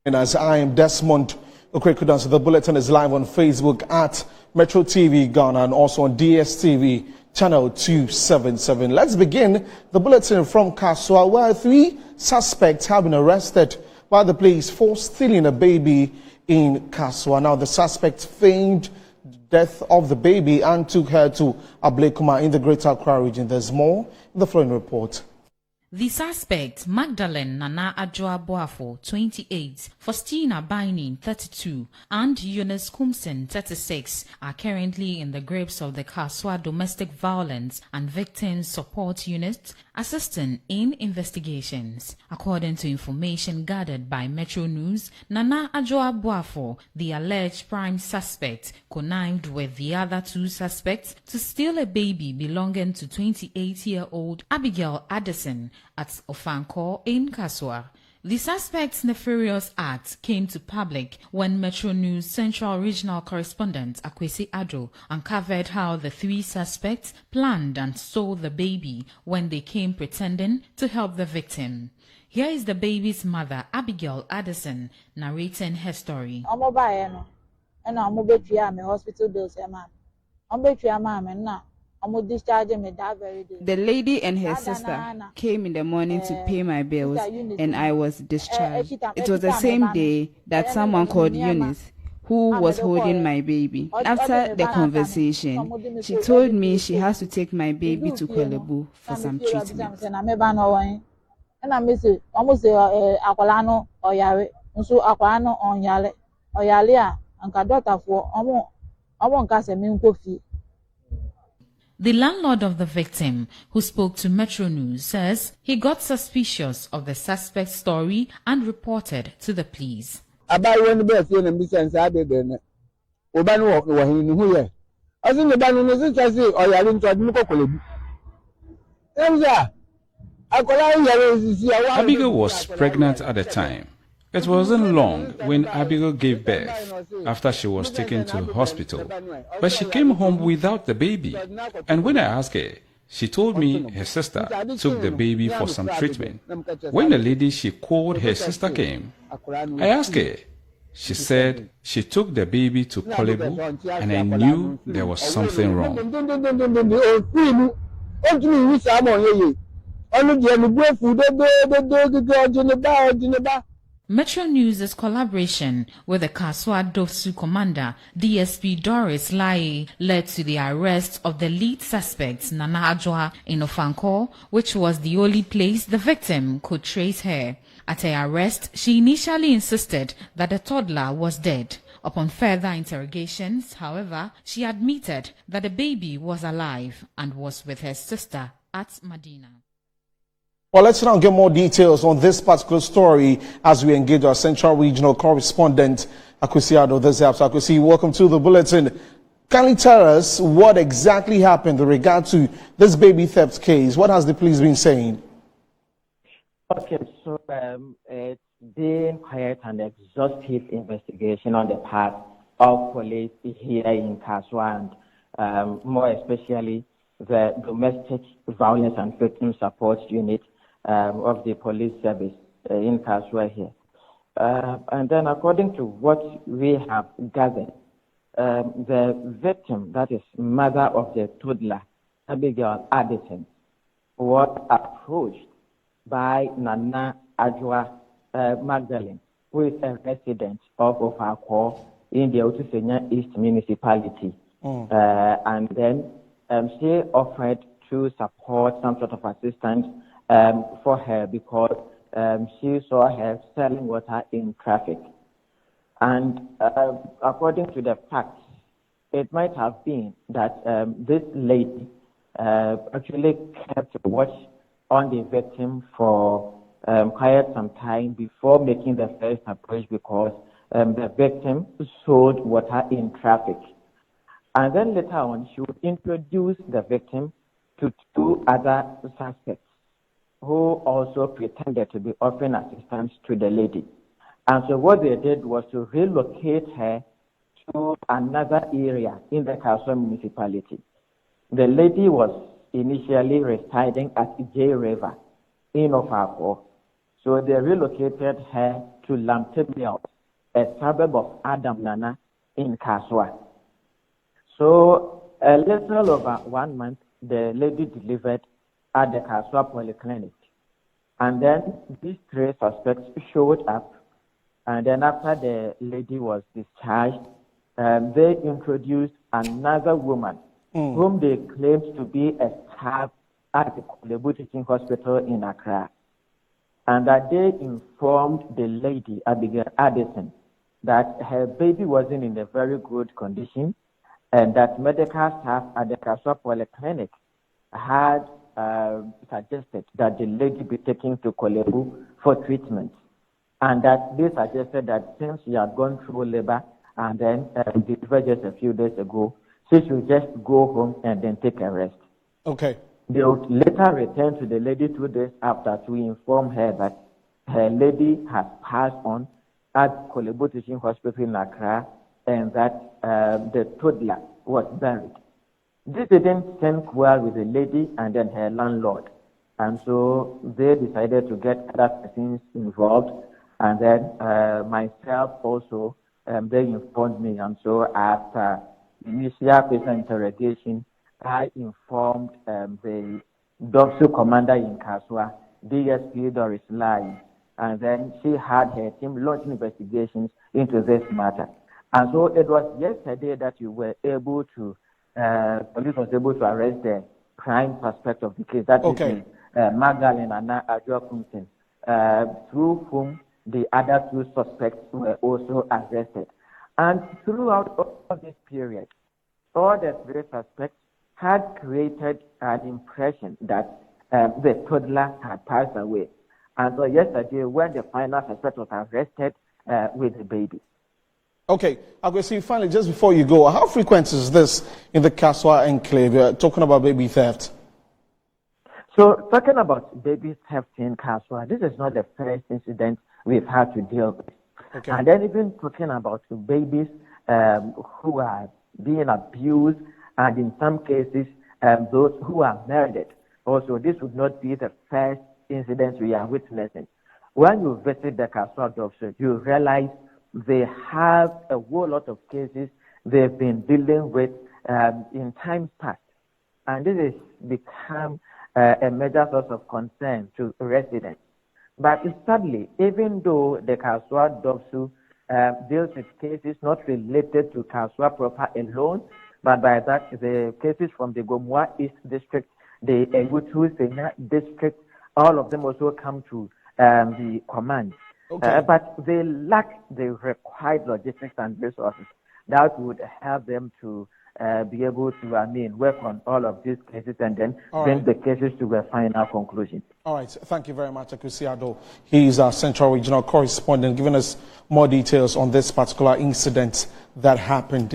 And as I am Desmond Okwekudanso, the bulletin is live on Facebook at Metro TV Ghana and also on DSTV channel 277. Let's begin the bulletin from Kasoa, where 3 suspects have been arrested by the police for stealing a baby in Kasoa. Now, the suspect feigned death of the baby and took her to Ablekuma in the Greater Accra region. There's more in the following report. The suspect, Magdalene Nana Adjoa Boafo, 28, Faustina Binin, 32, and Eunice Kumsen, 36, are currently in the grips of the Kasoa Domestic Violence and Victims Support Unit, assisting in investigations. According to information gathered by Metro News, Nana Adjoa Boafo, the alleged prime suspect, connived with the other 2 suspects to steal a baby belonging to 28-year-old Abigail Addison at Ofanko in Kasoa. The suspect's nefarious act came to public when Metro News Central Regional Correspondent Akwesi Addo uncovered how the 3 suspects planned and stole the baby when they came pretending to help the victim. Here is the baby's mother, Abigail Addison, narrating her story. The lady and her sister came in the morning to pay my bills, and I was discharged. It was the same day that someone called Eunice, who was holding my baby. After the conversation, she told me she has to take my baby to Kwelebu for some treatment. The landlord of the victim, who spoke to Metro News, says he got suspicious of the suspect's story and reported to the police. Abigail was pregnant at the time. It wasn't long when Abigail gave birth after she was taken to the hospital, but she came home without the baby. And when I asked her, she told me her sister took the baby for some treatment. When the lady she called her sister came, I asked her. She said she took the baby to Kolebu, and I knew there was something wrong. Metro News' collaboration with the Kasoa Dofsu commander, DSP Doris Lai, led to the arrest of the lead suspect, Nana Adjoa, in Ofanko, which was the only place the victim could trace her. At her arrest, she initially insisted that the toddler was dead. Upon further interrogations, however, she admitted that the baby was alive and was with her sister at Medina. Well, let's now get more details on this particular story as we engage our Central Regional Correspondent, Akwesi Addo. This is Akwesi. Welcome to the bulletin. Can you tell us what exactly happened in regard to this baby theft case? What has the police been saying? Okay, so it's been quite an exhaustive investigation on the part of police here in Kasoa, and more especially the Domestic Violence and Victim Support Unit of the police service in Kasoa here. And then according to what we have gathered, the victim, that is mother of the toddler, Abigail Addison, was approached by Nana Adjoa Magdalene, who is a resident of Ofako in the Otusenya East Municipality. And then she offered to support some sort of assistance for her because she saw her selling water in traffic. And according to the facts, it might have been that this lady actually kept watch on the victim for quite some time before making the first approach because the victim sold water in traffic. And then later on, she would introduce the victim to 2 other suspects who also pretended to be offering assistance to the lady. And so what they did was to relocate her to another area in the Kasoa municipality. The lady was initially residing at J River in Ofako. So they relocated her to Lamtemiel, a suburb of Adam Nana in Kasoa. So a little over 1 month, the lady delivered at the Kasoa Polyclinic. And then these 3 suspects showed up. And then after the lady was discharged, they introduced another woman whom they claimed to be a staff at the Kolebu Teaching Hospital in Accra. And that they informed the lady, Abigail Addison, that her baby wasn't in a very good condition and that medical staff at the Kasoa Polyclinic had suggested that the lady be taken to Kolebu for treatment. And that they suggested that since she had gone through labor and then delivered just a few days ago, she should just go home and then take a rest. Okay. They would later return to the lady 2 days after to inform her that her lady has passed on at Kolebu Teaching Hospital in Accra and that the toddler was buried. This didn't sink well with the lady and then her landlord. And so they decided to get other persons involved. And then myself also, they informed me. And so after initial patient interrogation, I informed the DOPSU commander in Kasoa, DSP Doris Lai, and then she had her team launch investigations into this matter. And so it was yesterday that you were able to, police was able to arrest the prime suspect of the case, that is Magdalene and Ajua Kumsin, through whom the other 2 suspects were also arrested. And throughout all this period, all the 3 suspects had created an impression that the toddler had passed away. And so yesterday, when the final suspect was arrested with the baby. Okay, Akwesi, finally, just before you go, how frequent is this in the Kasoa enclave? You're talking about baby theft. So, talking about baby theft in Kasoa, this is not the first incident we've had to deal with. Okay. And then even talking about babies who are being abused, and in some cases, those who are murdered. Also, this would not be the first incident we are witnessing. When you visit the Kasoa DOPSU, you realize they have a whole lot of cases they've been dealing with in times past. And this has become a major source of concern to residents. But sadly, even though the Kasoa DOPSU deals with cases not related to Kasoa proper alone, but by that, the cases from the Gomua East District, the Egutu Sena District, all of them also come to the command. Okay. But they lack the required logistics and resources that would help them to be able to, work on all of these cases and then bring the cases to a final conclusion. All right. Thank you very much, Akwesi Ado. He's our Central Regional Correspondent, giving us more details on this particular incident that happened.